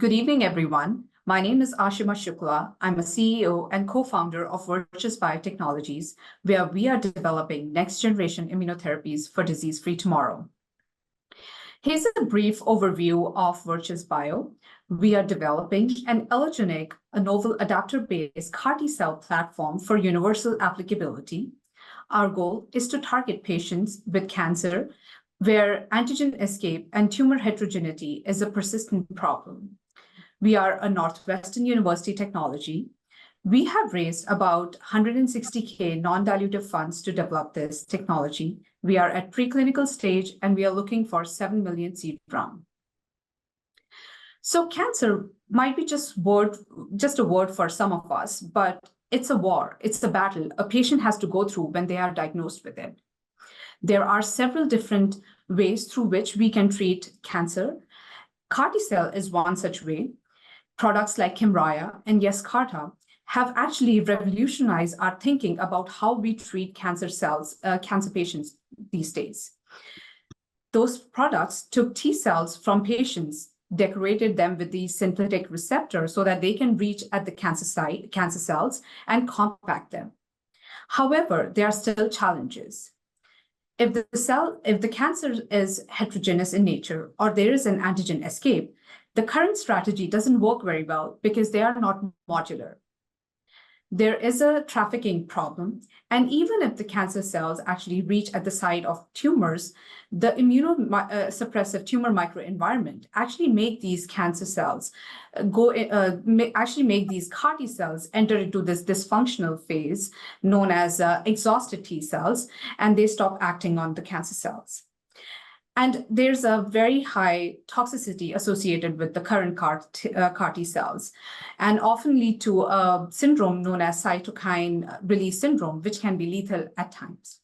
Good evening, everyone. My name is Ashima Shukla. I'm a CEO and co-founder of Virtuous Biotechnologies, where we are developing next-generation immunotherapies for disease-free tomorrow. Here's a brief overview of Virtuous Bio. We are developing an allogeneic, a novel adapter-based CAR T-cell platform for universal applicability. Our goal is to target patients with cancer where antigen escape and tumor heterogeneity is a persistent problem. We are a Northwestern University technology. We have raised about 160K non-dilutive funds to develop this technology. We are at preclinical stage and we are looking for 7 million seed round. So cancer might be just a word for some of us, but it's a war, it's a battle a patient has to go through when they are diagnosed with it. There are several different ways through which we can treat cancer. CAR T-cell is one such way. Products like Kymriah and Yescarta have actually revolutionized our thinking about how we treat cancer patients these days. Those products took T cells from patients, decorated them with these synthetic receptors so that they can reach at the cancer cells and compact them. However, there are still challenges. If the cancer is heterogeneous in nature or there is an antigen escape, the current strategy doesn't work very well because they are not modular. There is a trafficking problem, and even if the cancer cells actually reach at the site of tumors, the immunosuppressive tumor microenvironment actually make these cancer cells make these CAR T cells enter into this dysfunctional phase known as exhausted T cells, and they stop acting on the cancer cells. And there's a very high toxicity associated with the current CAR T cells, and often lead to a syndrome known as cytokine release syndrome, which can be lethal at times.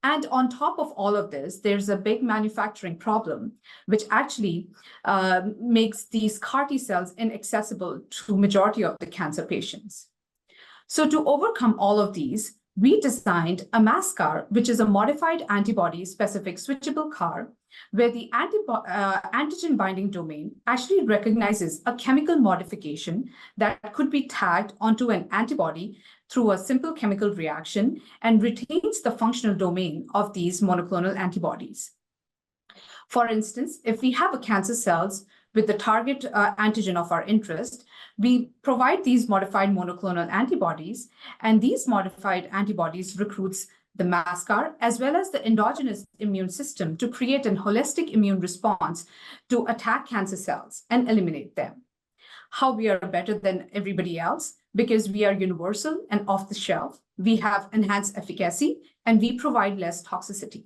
And on top of all of this, there's a big manufacturing problem, which actually makes these CAR T cells inaccessible to majority of the cancer patients. So to overcome all of these, we designed a mass CAR, which is a modified antibody-specific switchable CAR, where the antigen binding domain actually recognizes a chemical modification that could be tagged onto an antibody through a simple chemical reaction and retains the functional domain of these monoclonal antibodies. For instance, if we have a cancer cells with the target antigen of our interest, we provide these modified monoclonal antibodies, and these modified antibodies recruits the mass CAR as well as the endogenous immune system to create a holistic immune response to attack cancer cells and eliminate them. How we are better than everybody else? Because we are universal and off the shelf, we have enhanced efficacy, and we provide less toxicity.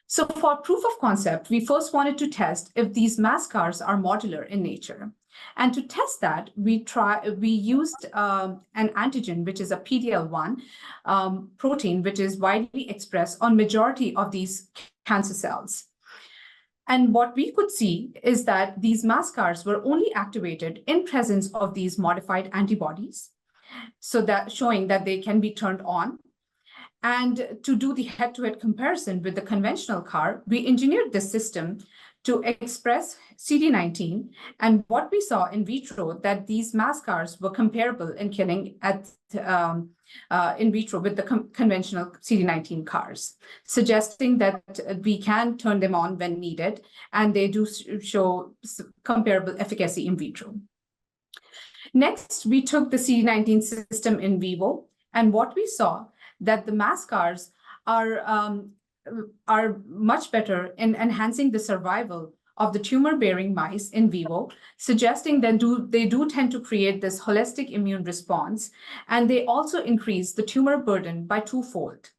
So for proof of concept, we first wanted to test if these mass CARs are modular in nature. And to test that, we used an antigen, which is a PD-L1 protein, which is widely expressed on majority of these cancer cells. And what we could see is that these mass CARs were only activated in presence of these modified antibodies, so that showing that they can be turned on. And to do the head-to-head comparison with the conventional CAR, we engineered this system to express CD19. And what we saw in vitro that these mass CARs were comparable in killing at in vitro with the conventional CD19 CARs, suggesting that we can turn them on when needed, and they do show comparable efficacy in vitro. Next, we took the CD19 system in vivo, and what we saw that the mass CARs are much better in enhancing the survival of the tumor-bearing mice in vivo, suggesting that they do tend to create this holistic immune response, and they also increase the tumor burden by twofold.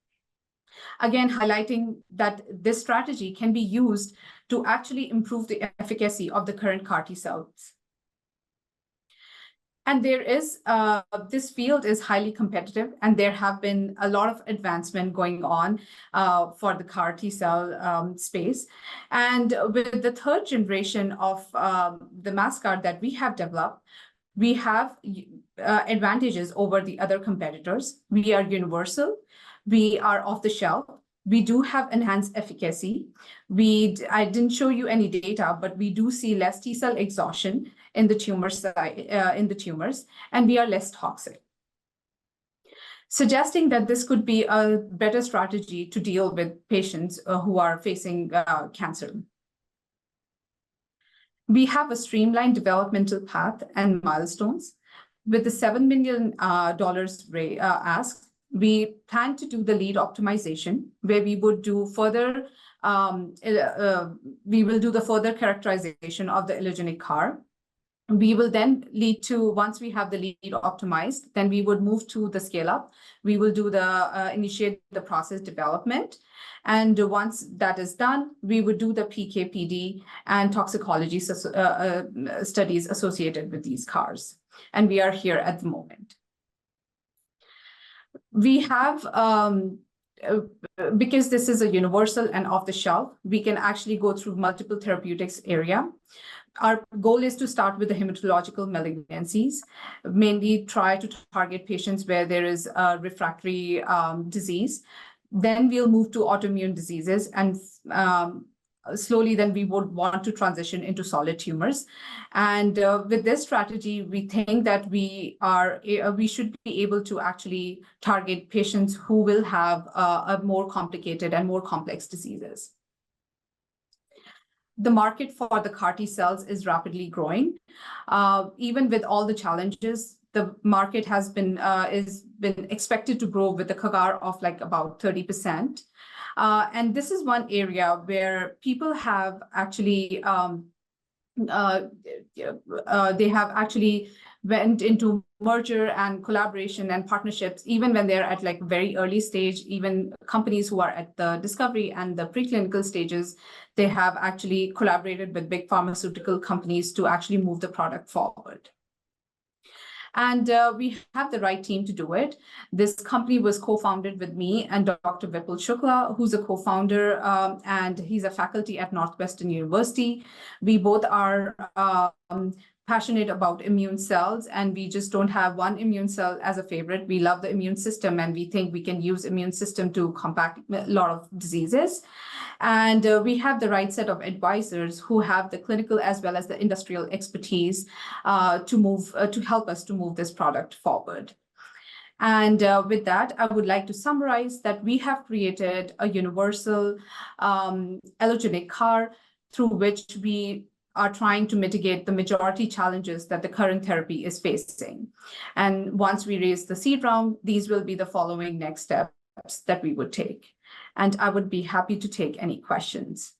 Again, highlighting that this strategy can be used to actually improve the efficacy of the current CAR T cells. And there is, this field is highly competitive, and there have been a lot of advancement going on for the CAR T cell space. And with the third generation of the mass CAR that we have developed, we have advantages over the other competitors. We are universal, we are off the shelf, We do have enhanced efficacy. I didn't show you any data, but we do see less T cell exhaustion in the tumors, and we are less toxic, suggesting that this could be a better strategy to deal with patients who are facing cancer. We have a streamlined developmental path and milestones. With the $7 million ask, we plan to do the lead optimization, where we would do further, we will do the further characterization of the allogenic CAR. We will then lead to, once we have the lead optimized, then we would move to the scale up. We will do the initiate the process development. And once that is done, we would do the PK/PD and toxicology studies associated with these CARs. And we are here at the moment. We have, because this is a universal and off the shelf, we can actually go through multiple therapeutics area. Our goal is to start with the hematological malignancies, mainly try to target patients where there is a refractory disease. Then we'll move to autoimmune diseases, and slowly then we would want to transition into solid tumors. And with this strategy, we think that we should be able to actually target patients who will have a more complicated and more complex diseases. The market for the CAR T cells is rapidly growing. Even with all the challenges, the market has been expected to grow with a CAGR of like about 30%. And this is one area where people have actually they have actually went into merger and collaboration and partnerships, even when they're at like very early stage. Even companies who are at the discovery and the preclinical stages, they have actually collaborated with big pharmaceutical companies to actually move the product forward. And we have the right team to do it. This company was co-founded with me and Dr. Shukla, who's a co-founder, and he's a faculty at Northwestern University. We both are passionate about immune cells, and we just don't have one immune cell as a favorite. We love the immune system, and we think we can use immune system to combat a lot of diseases. And we have the right set of advisors who have the clinical as well as the industrial expertise to help us to move this product forward. And with that, I would like to summarize that we have created a universal allogenic CAR through which we are trying to mitigate the majority challenges that the current therapy is facing. And once we raise the seed round, these will be the following next steps that we would take. And I would be happy to take any questions.